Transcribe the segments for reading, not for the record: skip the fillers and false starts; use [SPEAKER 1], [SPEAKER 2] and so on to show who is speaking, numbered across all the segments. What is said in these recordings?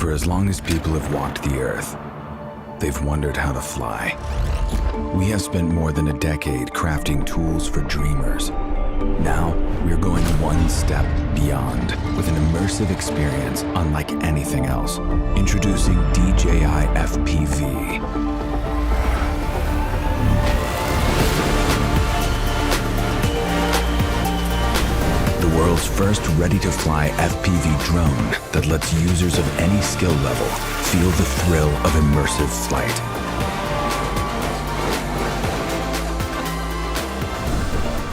[SPEAKER 1] For as long as people have walked the earth, they've wondered how to fly. We have spent more than a decade crafting tools for dreamers. Now, we're going one step beyond with an immersive experience unlike anything else. Introducing DJI FPV. The world's first ready-to-fly FPV drone that lets users of any skill level feel the thrill of immersive flight.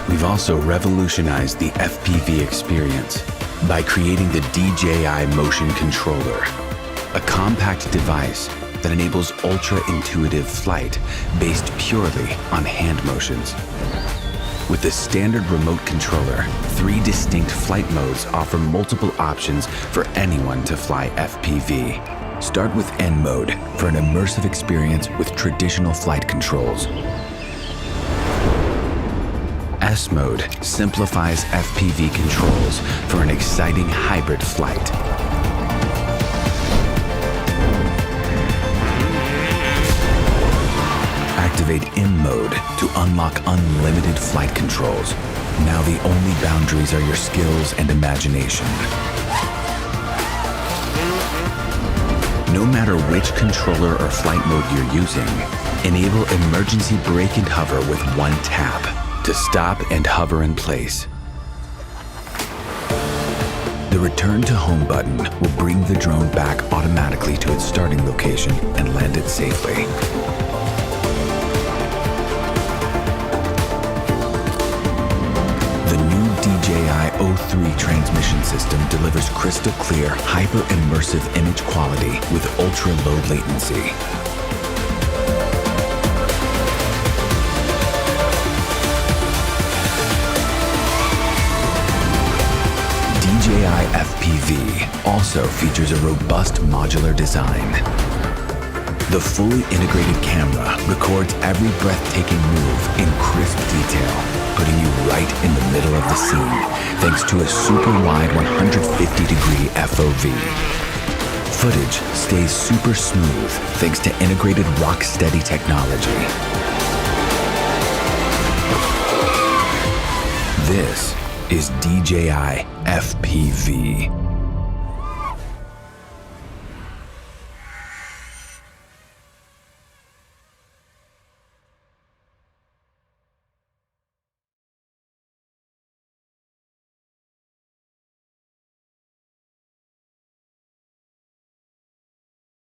[SPEAKER 1] We've also revolutionized the FPV experience by creating the DJI Motion Controller, a compact device that enables ultra-intuitive flight based purely on hand motions. With the standard remote controller, 3 distinct flight modes offer multiple options for anyone to fly FPV. Start with N mode for an immersive experience with traditional flight controls. S mode simplifies FPV controls for an exciting hybrid flight. Activate M mode to unlock unlimited flight controls. Now the only boundaries are your skills and imagination. No matter which controller or flight mode you're using, enable emergency brake and hover with one tap to stop and hover in place. The Return to Home button will bring the drone back automatically to its starting location and land it safely. The new DJI O3 transmission system delivers crystal clear, hyper-immersive image quality with ultra-low latency. DJI FPV also features a robust modular design. The fully integrated camera records every breathtaking move in crisp detail, putting you right in the middle of the scene thanks to a super wide 150-degree FOV. Footage stays super smooth thanks to integrated rock-steady technology. This is DJI FPV.